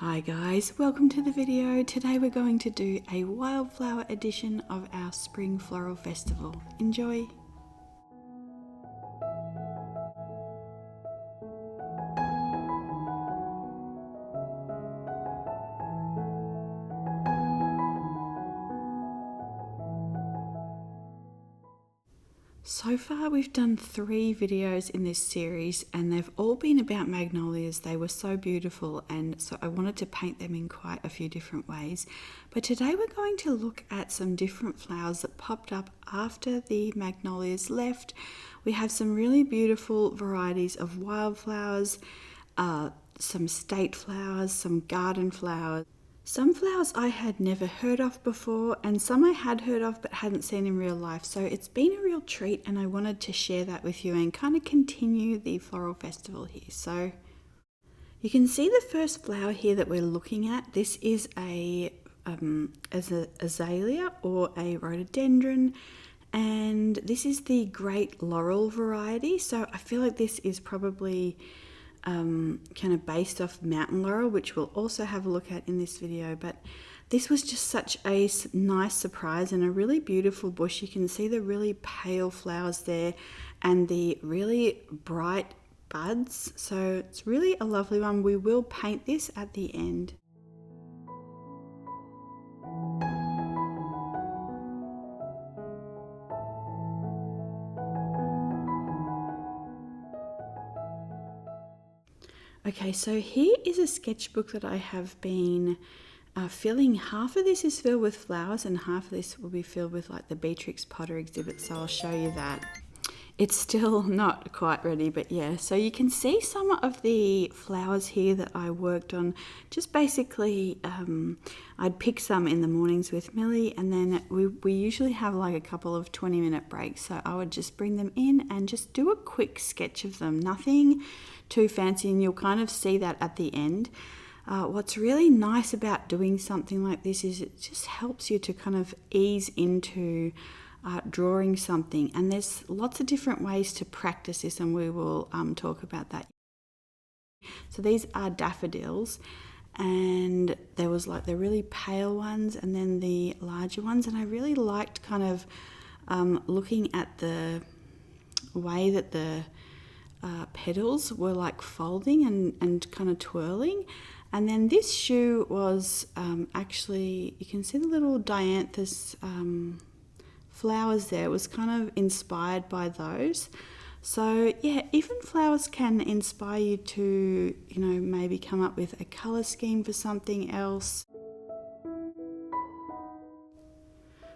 Hi guys, welcome to the video. Today we're going to do a wildflower edition of our Spring Floral Festival. Enjoy! So far we've done 3 videos in this series and they've all been about magnolias. They were so beautiful and so I wanted to paint them in quite a few different ways. But today we're going to look at some different flowers that popped up after the magnolias left. We have some really beautiful varieties of wildflowers, some state flowers, some garden flowers. Some flowers I had never heard of before and some I had heard of but hadn't seen in real life, so it's been a real treat and I wanted to share that with you and kind of continue the floral festival here. So you can see the first flower here that we're looking at. This is a azalea or a rhododendron, and this is the great laurel variety, so I feel like this is probably kind of based off mountain laurel, which we'll also have a look at in this video. But this was just such a nice surprise and a really beautiful bush. You can see the really pale flowers there and the really bright buds, so it's really a lovely one. We will paint this at the end. Okay, so here is a sketchbook that I have been filling. Half of this is filled with flowers and half of this will be filled with like the Beatrix Potter exhibit, so I'll show you that. It's still not quite ready, but yeah, so you can see some of the flowers here that I worked on. Just basically, I'd pick some in the mornings with Millie, and then we usually have like a couple of 20-minute breaks, so I would just bring them in and just do a quick sketch of them. Nothing too fancy, and you'll kind of see that at the end. What's really nice about doing something like this is it just helps you to kind of ease into drawing something, and there's lots of different ways to practice this, and we will talk about that. So these are daffodils, and there was like the really pale ones and then the larger ones, and I really liked kind of looking at the way that the petals were like folding and kind of twirling. And then this shoe was actually, you can see the little dianthus flowers there. It was kind of inspired by those. So yeah, even flowers can inspire you to, you know, maybe come up with a color scheme for something else.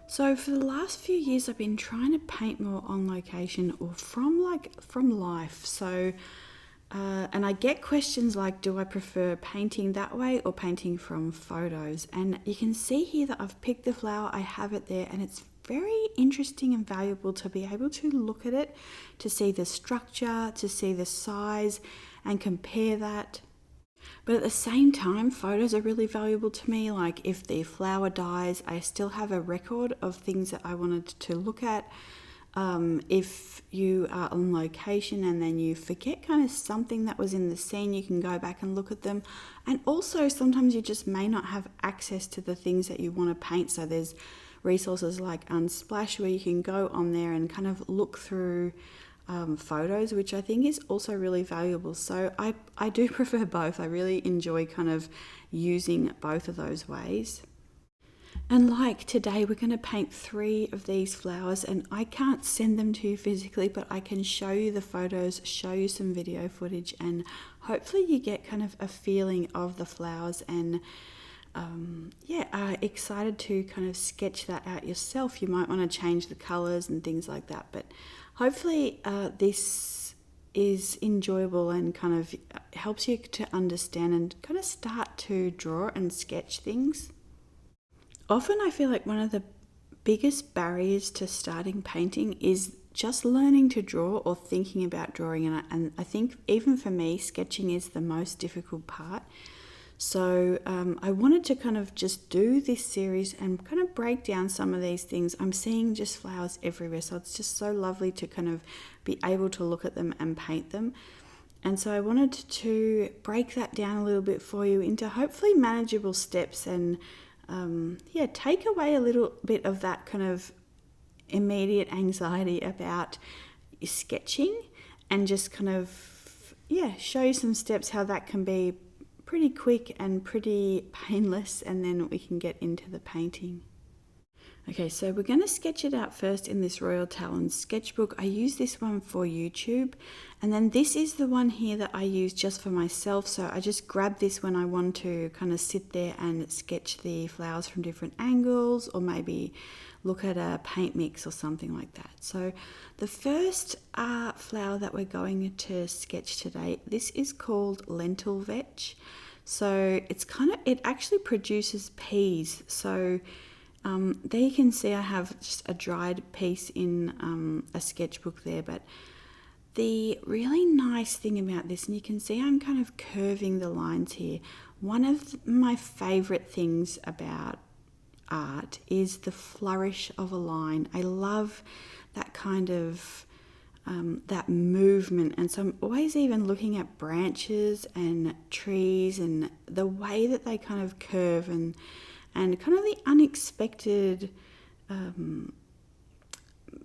So for the last few years I've been trying to paint more on location or from life. So and I get questions like, do I prefer painting that way or painting from photos? And you can see here that I've picked the flower, I have it there, and it's very interesting and valuable to be able to look at it, to see the structure, to see the size and compare that. But at the same time, photos are really valuable to me. Like if the flower dies, I still have a record of things that I wanted to look at. If you are on location and then you forget kind of something that was in the scene, you can go back and look at them. And also sometimes you just may not have access to the things that you want to paint. So there's resources like Unsplash where you can go on there and kind of look through photos, which I think is also really valuable. So I do prefer both. I really enjoy kind of using both of those ways. And like today, we're going to paint 3 of these flowers, and I can't send them to you physically, but I can show you the photos, show you some video footage, and hopefully you get kind of a feeling of the flowers and excited to kind of sketch that out yourself. You might want to change the colors and things like that, but hopefully this is enjoyable and kind of helps you to understand and kind of start to draw and sketch things. Often I feel like one of the biggest barriers to starting painting is just learning to draw or thinking about drawing, and I think even for me, sketching is the most difficult part. So I wanted to kind of just do this series and kind of break down some of these things. I'm seeing just flowers everywhere, so it's just so lovely to kind of be able to look at them and paint them. And so I wanted to break that down a little bit for you into hopefully manageable steps and take away a little bit of that kind of immediate anxiety about sketching, and just kind of show you some steps how that can be pretty quick and pretty painless, and then we can get into the painting. Okay, so we're going to sketch it out first in this Royal Talons sketchbook. I use this one for YouTube, and then this is the one here that I use just for myself. So I just grab this when I want to kind of sit there and sketch the flowers from different angles, or maybe look at a paint mix or something like that. So the first flower that we're going to sketch today, this is called Lentil Vetch. So it actually produces peas. So there you can see I have just a dried piece in a sketchbook there, but the really nice thing about this, and you can see I'm kind of curving the lines here, one of my favorite things about art is the flourish of a line. I love that kind of that movement, and so I'm always even looking at branches and trees and the way that they kind of curve, and kind of the unexpected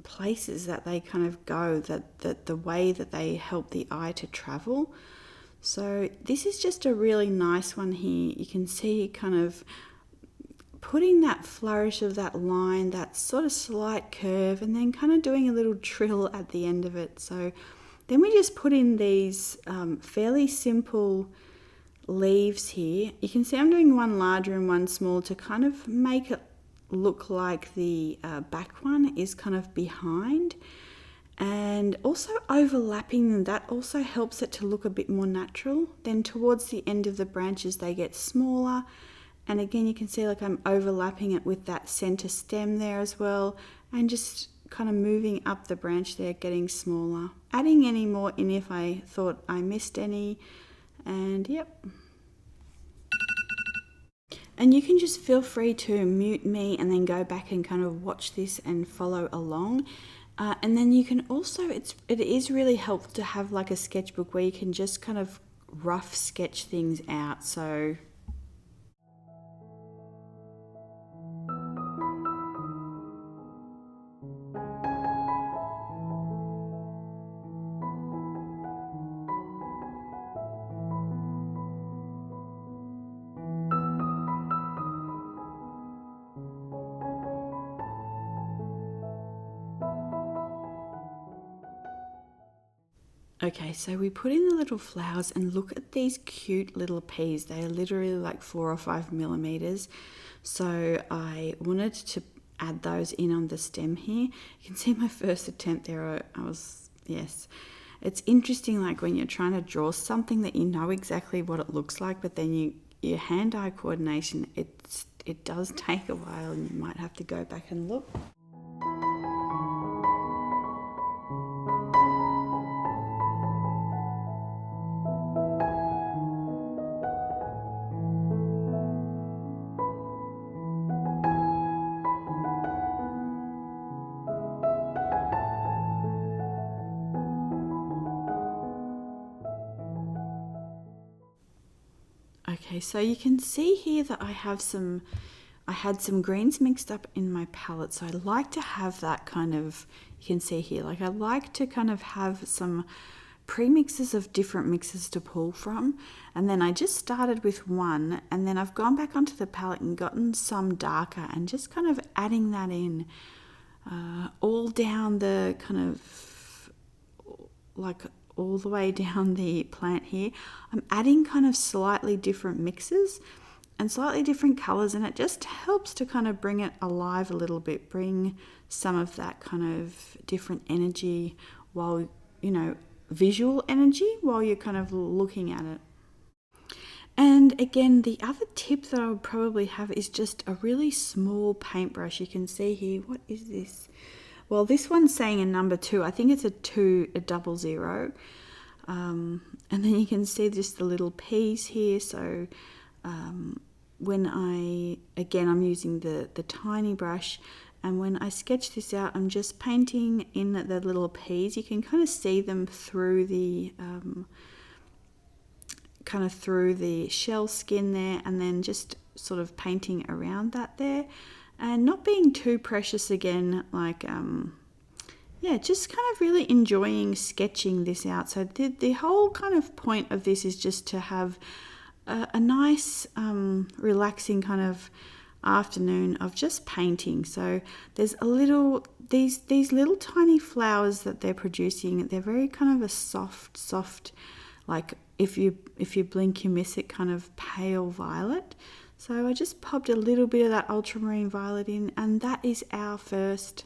places that they kind of go, that the way that they help the eye to travel. So this is just a really nice one here. You can see kind of putting that flourish of that line, that sort of slight curve, and then kind of doing a little trill at the end of it. So then we just put in these fairly simple leaves here. You can see I'm doing one larger and one small to kind of make it look like the back one is kind of behind, and also overlapping them. That also helps it to look a bit more natural. Then towards the end of the branches they get smaller, and again you can see like I'm overlapping it with that center stem there as well, and just kind of moving up the branch there, getting smaller, adding any more in if I thought I missed any. And yep. And you can just feel free to mute me and then go back and kind of watch this and follow along. And then you can also, it is really helpful to have like a sketchbook where you can just kind of rough sketch things out. So okay, so we put in the little flowers, and look at these cute little peas. They are literally like 4 or 5 millimeters. So I wanted to add those in on the stem here. You can see my first attempt there, yes. It's interesting, like when you're trying to draw something that you know exactly what it looks like, but then your hand-eye coordination, it does take a while, and you might have to go back and look. Okay, so you can see here that I had some greens mixed up in my palette. So I like to have that kind of, you can see here, like I like to kind of have some premixes of different mixes to pull from. And then I just started with one, and then I've gone back onto the palette and gotten some darker, and just kind of adding that in all down the kind of, like all the way down the plant here. I'm adding kind of slightly different mixes and slightly different colors, and it just helps to kind of bring it alive a little bit, bring some of that kind of different energy, while, visual energy, while you're kind of looking at it. And again, the other tip that I would probably have is just a really small paintbrush. You can see here, what is this? Well, this one's saying a number 2. I think it's a 200. And then you can see just the little peas here. So when I'm using the tiny brush, and when I sketch this out, I'm just painting in the little peas. You can kind of see them through the kind of through the shell skin there, and then just sort of painting around that there, and not being too precious again, like yeah, just kind of really enjoying sketching this out. So the whole kind of point of this is just to have a nice relaxing kind of afternoon of just painting. So there's a little, these little tiny flowers that they're producing, they're very kind of a soft, like if you blink you miss it, kind of pale violet. So I just popped a little bit of that ultramarine violet in, and that is our first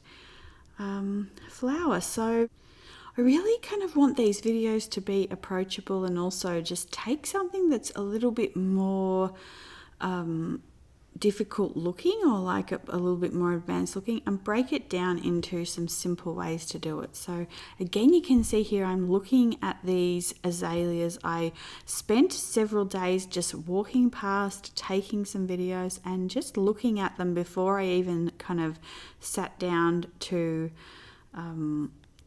flower. So I really kind of want these videos to be approachable, and also just take something that's a little bit more difficult looking, or like a little bit more advanced looking, and break it down into some simple ways to do it. So again, you can see here I'm looking at these azaleas. I spent several days just walking past, taking some videos, and just looking at them before I even kind of sat down to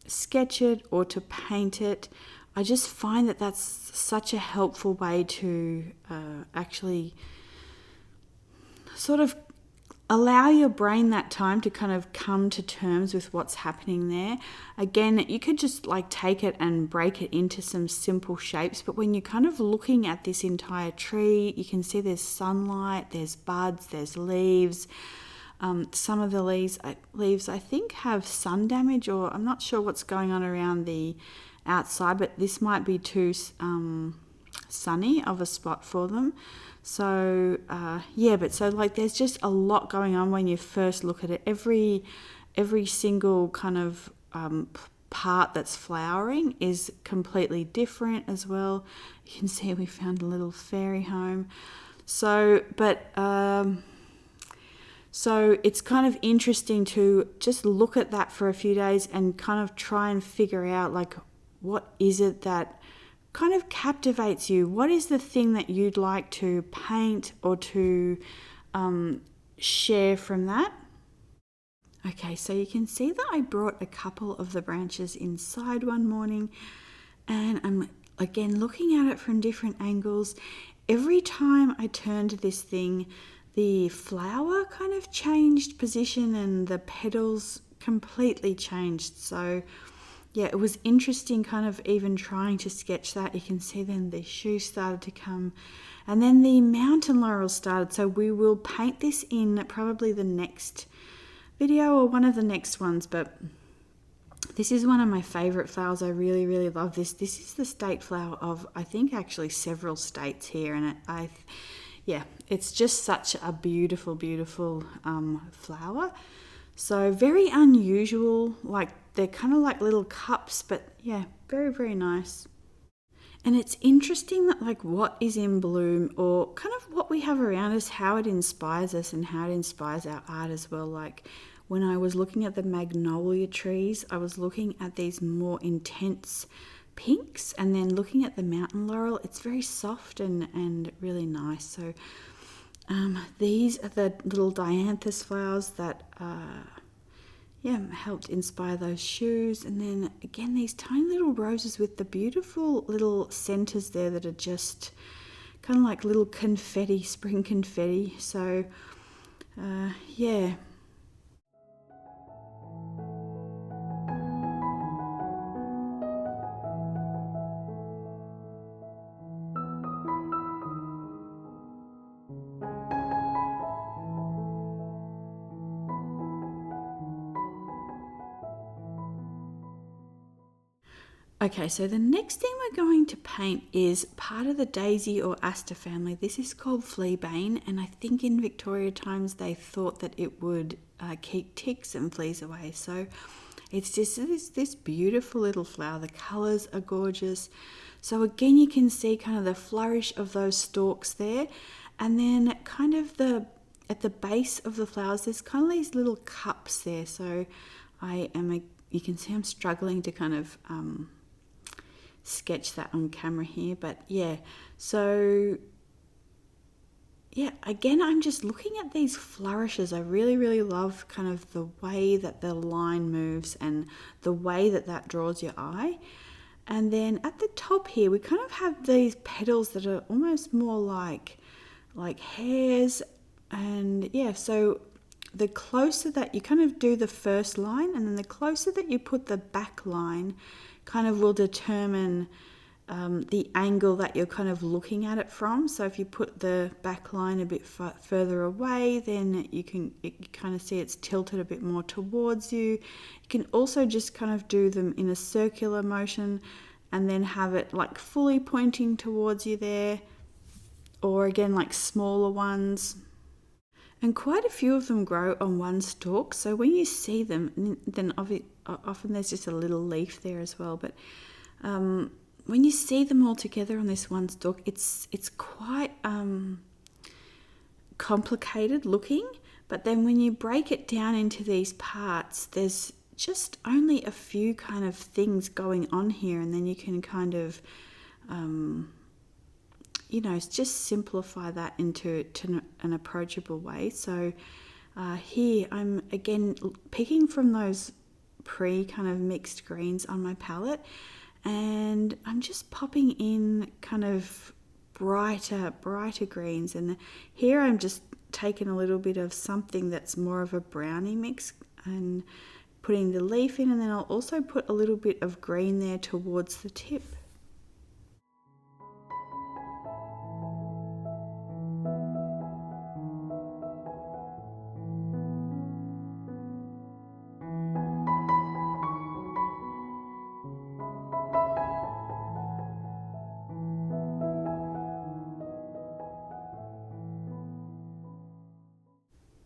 sketch it or to paint it. I just find that that's such a helpful way to actually sort of allow your brain that time to kind of come to terms with what's happening there. Again, you could just like take it and break it into some simple shapes, but when you're kind of looking at this entire tree, you can see there's sunlight, there's buds, there's leaves. Some of the leaves I think have sun damage, or I'm not sure what's going on around the outside, but this might be too sunny of a spot for them. So yeah, but so like there's just a lot going on when you first look at it. Every single kind of part that's flowering is completely different as well. You can see we found a little fairy home. So so it's kind of interesting to just look at that for a few days and kind of try and figure out like, what is it that kind of captivates you? What is the thing that you'd like to paint or to share from that? Okay, so you can see that I brought a couple of the branches inside one morning, and I'm again looking at it from different angles. Every time I turned this thing, the flower kind of changed position and the petals completely changed. So yeah, it was interesting kind of even trying to sketch that. You can see then the shoe started to come, and then the mountain laurel started. So we will paint this in probably the next video or one of the next ones, but this is one of my favorite flowers. I really love this. This is the state flower of, I think, actually several states here, and yeah, it's just such a beautiful flower. So very unusual, like they're kind of like little cups, but yeah, very nice. And it's interesting that like what is in bloom, or kind of what we have around us, how it inspires us and how it inspires our art as well. Like when I was looking at the magnolia trees, I was looking at these more intense pinks, and then looking at the mountain laurel, it's very soft and really nice. So these are the little dianthus flowers that yeah, helped inspire those shoes. And then again, these tiny little roses with the beautiful little centers there that are just kind of like little confetti, spring confetti. So yeah. Okay, so the next thing we're going to paint is part of the daisy or aster family. This is called fleabane, and I think in Victoria times they thought that it would keep ticks and fleas away. So it's just this beautiful little flower. The colours are gorgeous. So again, you can see kind of the flourish of those stalks there, and then kind of at the base of the flowers, there's kind of these little cups there. So you can see I'm struggling to kind of sketch that on camera here, but yeah, so yeah, again, I'm just looking at these flourishes. I really love kind of the way that the line moves and the way that draws your eye. And then at the top here, we kind of have these petals that are almost more like hairs. And yeah, so the closer that you kind of do the first line, and then the closer that you put the back line kind of will determine the angle that you're kind of looking at it from. So if you put the back line a bit further away, then you kind of see it's tilted a bit more towards you. You can also just kind of do them in a circular motion and then have it like fully pointing towards you there, or again like smaller ones. And quite a few of them grow on one stalk, so when you see them, then often there's just a little leaf there as well, but when you see them all together on this one stalk, it's quite complicated looking, but then when you break it down into these parts, there's just only a few kind of things going on here, and then you can kind of just simplify that into an approachable way. So here I'm again picking from those kind of mixed greens on my palette, and I'm just popping in kind of brighter greens, and here I'm just taking a little bit of something that's more of a brownie mix and putting the leaf in, and then I'll also put a little bit of green there towards the tip.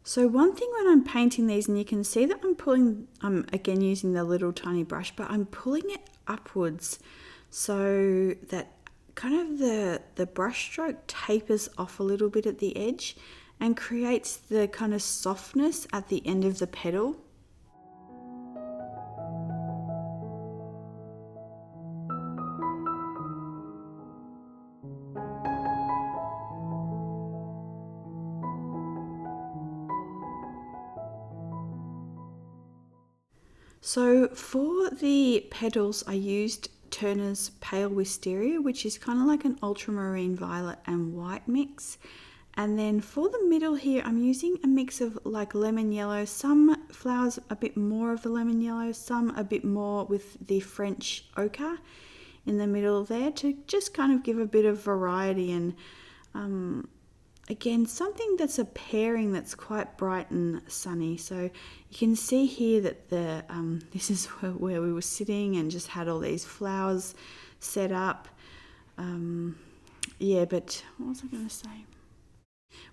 So one thing when I'm painting these, and you can see that I'm again using the little tiny brush, but I'm pulling it upwards so that kind of the brush stroke tapers off a little bit at the edge and creates the kind of softness at the end of the petal. So for the petals, I used Turner's Pale Wisteria, which is kind of like an ultramarine violet and white mix. And then for the middle here, I'm using a mix of like lemon yellow, some flowers a bit more of the lemon yellow, some a bit more with the French ochre in the middle there, to just kind of give a bit of variety, and again, something that's a pairing that's quite bright and sunny. So you can see here that this is where we were sitting and just had all these flowers set up. But what was I going to say?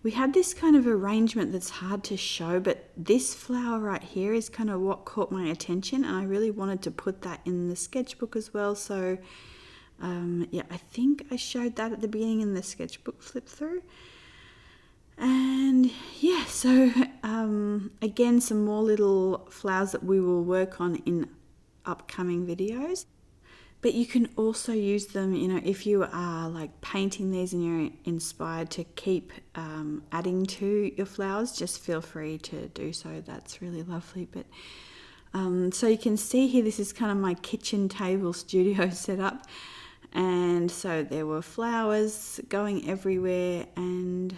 We had this kind of arrangement that's hard to show, but this flower right here is kind of what caught my attention, and I really wanted to put that in the sketchbook as well. So I think I showed that at the beginning in the sketchbook flip through. And yeah, so again, some more little flowers that we will work on in upcoming videos. But you can also use them, if you are like painting these and you're inspired to keep adding to your flowers, just feel free to do so. That's really lovely. But so you can see here, this is kind of my kitchen table studio setup. And so there were flowers going everywhere, and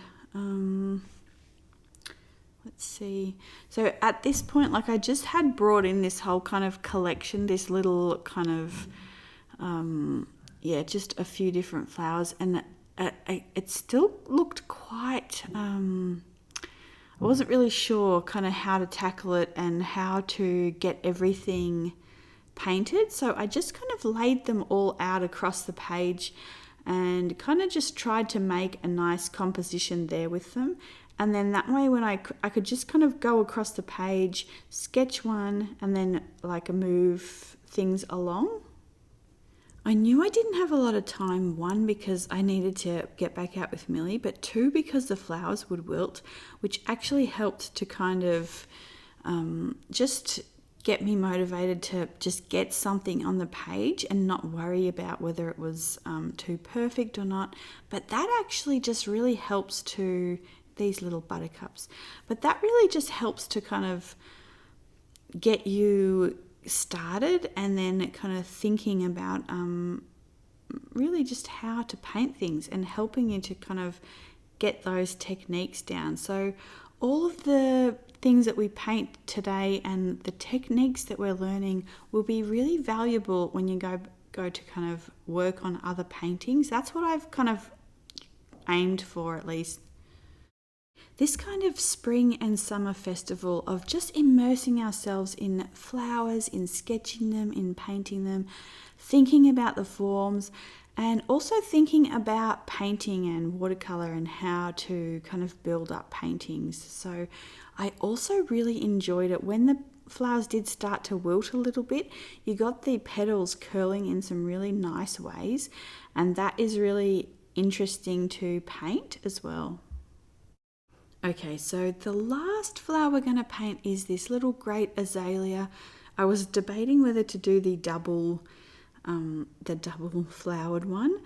let's see. So at this point, like I just had brought in this whole kind of collection, this little kind of, just a few different flowers, and it still looked quite, I wasn't really sure kind of how to tackle it and how to get everything painted. So I just kind of laid them all out across the page and kind of just tried to make a nice composition there with them. And then that way, when I could just kind of go across the page, sketch one, and then like move things along. I knew I didn't have a lot of time, one, because I needed to get back out with Millie, but two, because the flowers would wilt, which actually helped to kind of just get me motivated to just get something on the page and not worry about whether it was too perfect or not. But that actually just really helps to, these little buttercups, but that really just helps to kind of get you started, and then kind of thinking about really just how to paint things and helping you to kind of get those techniques down. So all of the things that we paint today and the techniques that we're learning will be really valuable when you go to kind of work on other paintings. That's what I've kind of aimed for, at least. This kind of spring and summer festival of just immersing ourselves in flowers, in sketching them, in painting them, thinking about the forms, and also thinking about painting and watercolor and how to kind of build up paintings. So I also really enjoyed it when the flowers did start to wilt a little bit. You got the petals curling in some really nice ways, and that is really interesting to paint as well. Okay, so the last flower we're going to paint is this little great azalea. I was debating whether to do the double flowered one,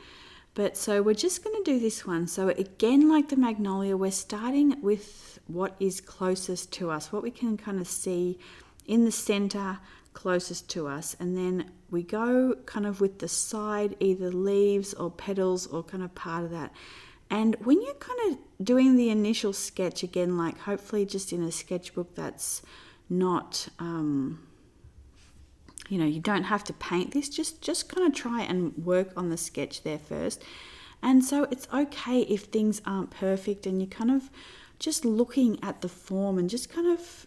but so we're just going to do this one. So again, like the magnolia, we're starting with what is closest to us, what we can kind of see in the center closest to us, and then we go kind of with the side, either leaves or petals or kind of part of that. And when you're kind of doing the initial sketch, again, like hopefully just in a sketchbook that's not, you don't have to paint this, just kind of try and work on the sketch there first. And so it's okay if things aren't perfect and you're kind of just looking at the form and just kind of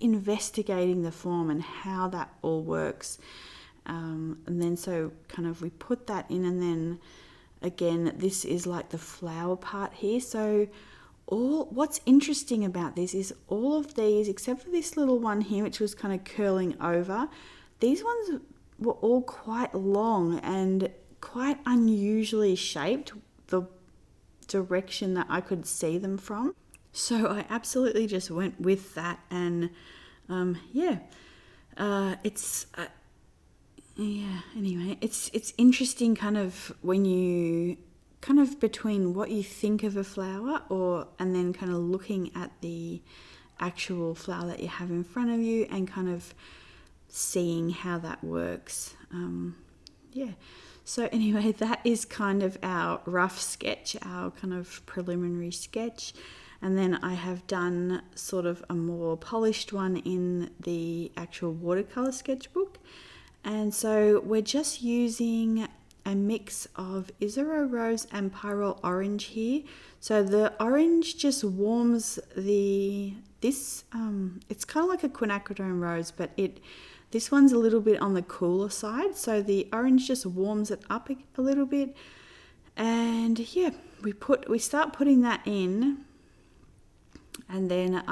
investigating the form and how that all works. And then so kind of we put that in, and then again, this is like the flower part here. So what's interesting about this is all of these, except for this little one here, which was kind of curling over, these ones were all quite long and quite unusually shaped, the direction that I could see them from. So I absolutely just went with that, and anyway, it's interesting kind of when you kind of between what you think of a flower and then kind of looking at the actual flower that you have in front of you and kind of seeing how that works. So anyway, that is kind of our rough sketch, our kind of preliminary sketch. And then I have done sort of a more polished one in the actual watercolor sketchbook. And so we're just using a mix of Isero Rose and Pyrrole Orange here. So the orange just warms it's kind of like a quinacridone rose, but this one's a little bit on the cooler side. So the orange just warms it up a little bit. And yeah, we start putting that in. And then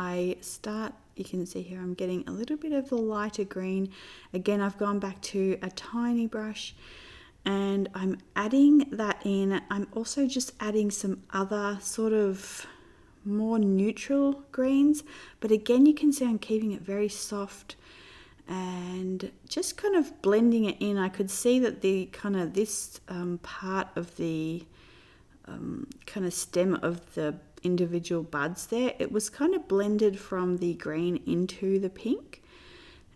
you can see here I'm getting a little bit of the lighter green. Again, I've gone back to a tiny brush and I'm adding that in. I'm also just adding some other sort of more neutral greens, but again, you can see I'm keeping it very soft and just kind of blending it in. I could see that the kind of this part of the kind of stem of the individual buds there, it was kind of blended from the green into the pink.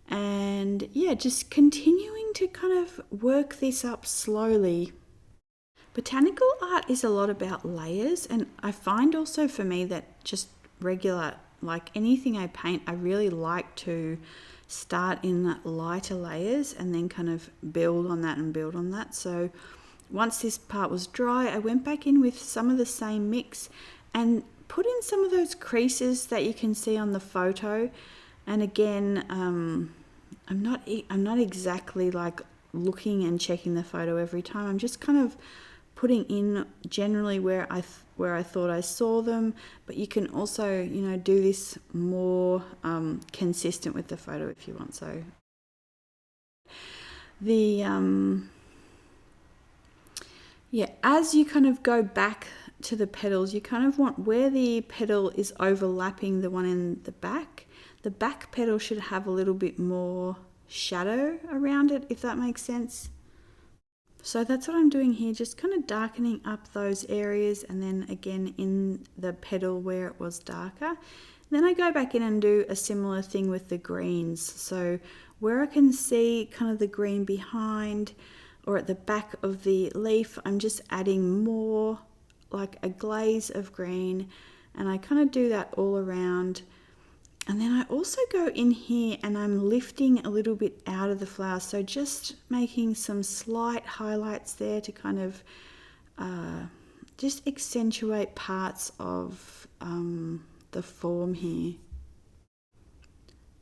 And yeah, just continuing to kind of work this up slowly. Botanical art is a lot about layers, and I find also for me that just regular, like anything I paint, I really like to start in lighter layers and then kind of build on that and build on that. So once this part was dry, I went back in with some of the same mix and put in some of those creases that you can see on the photo. And again, I'm not exactly like looking and checking the photo every time. I'm just kind of putting in generally where I thought I saw them, but you can also, do this more consistent with the photo if you want. So as you kind of go back to the petals, you kind of want where the petal is overlapping the one in the back petal should have a little bit more shadow around it, if that makes sense. So that's what I'm doing here, just kind of darkening up those areas, and then again in the petal where it was darker. Then I go back in and do a similar thing with the greens. So where I can see kind of the green behind or at the back of the leaf, I'm just adding more like a glaze of green, and I kind of do that all around. And then I also go in here and I'm lifting a little bit out of the flower, so just making some slight highlights there to kind of just accentuate parts of the form here.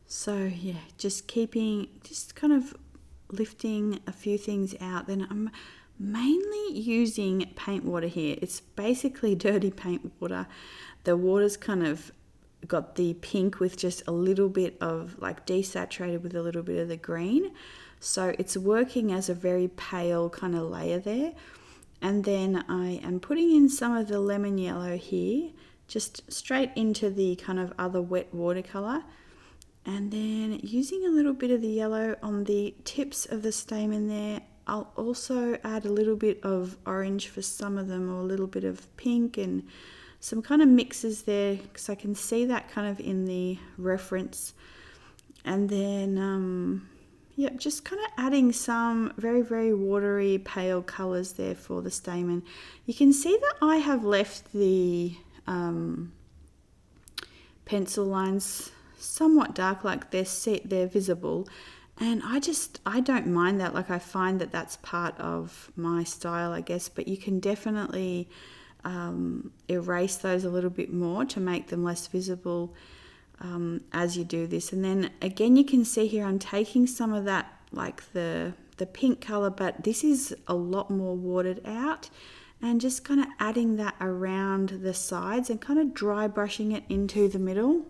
So yeah, just kind of lifting a few things out. Then I'm mainly using paint water here. It's basically dirty paint water. The water's kind of got the pink with just a little bit of like desaturated with a little bit of the green, so it's working as a very pale kind of layer there. And then I am putting in some of the lemon yellow here, just straight into the kind of other wet watercolor, and then using a little bit of the yellow on the tips of the stamen there. I'll also add a little bit of orange for some of them, or a little bit of pink, and some kind of mixes there because I can see that kind of in the reference. And then yeah, just kind of adding some very, very watery pale colors there for the stamen. You can see that I have left the pencil lines somewhat dark, like they're visible, and I don't mind that. Like, I find that that's part of my style, I guess, but you can definitely erase those a little bit more to make them less visible as you do this. And then again, you can see here I'm taking some of that, like the pink color, but this is a lot more watered out, and just kind of adding that around the sides and kind of dry brushing it into the middle.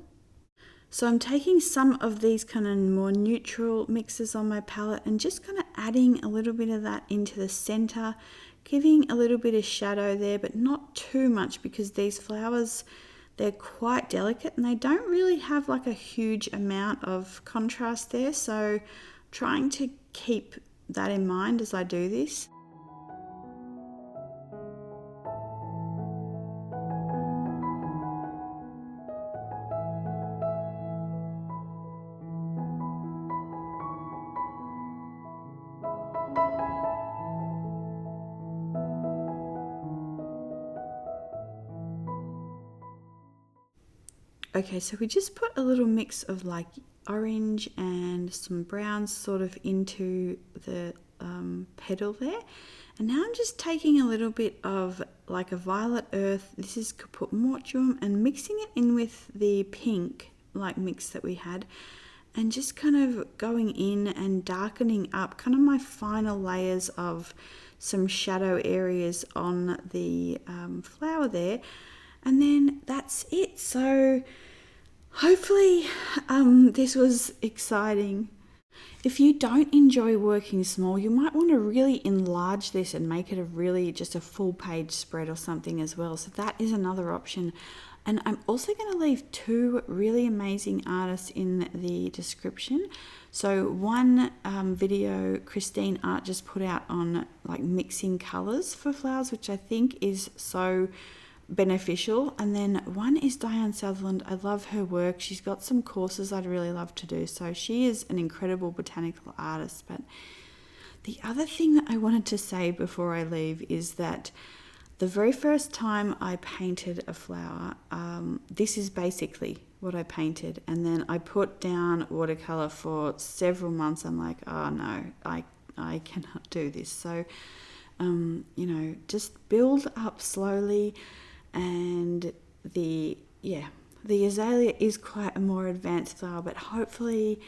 So I'm taking some of these kind of more neutral mixes on my palette and just kind of adding a little bit of that into the center, giving a little bit of shadow there, but not too much, because these flowers, they're quite delicate and they don't really have like a huge amount of contrast there. So trying to keep that in mind as I do this. Okay, so we just put a little mix of like orange and some browns sort of into the petal there. And now I'm just taking a little bit of like a violet earth, this is Caput Mortuum, and mixing it in with the pink like mix that we had, and just kind of going in and darkening up kind of my final layers of some shadow areas on the flower there. And then that's it. So hopefully this was exciting. If you don't enjoy working small, you might want to really enlarge this and make it just a full page spread or something as well. So that is another option. And I'm also going to leave two really amazing artists in the description. So one video Kristine Art just put out on like mixing colors for flowers, which I think is so beneficial. And then one is Diane Sutherland. I love her work. She's got some courses I'd really love to do. So she is an incredible botanical artist. But the other thing that I wanted to say before I leave is that the very first time I painted a flower, this is basically what I painted. And then I put down watercolor for several months. I'm like, oh no, I cannot do this. So, you know, just build up slowly. And the azalea is quite a more advanced flower, but hopefully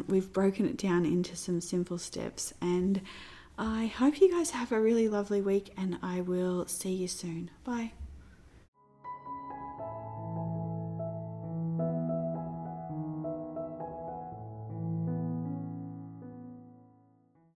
we've broken it down into some simple steps. And I hope you guys have a really lovely week, and I will see you soon. Bye.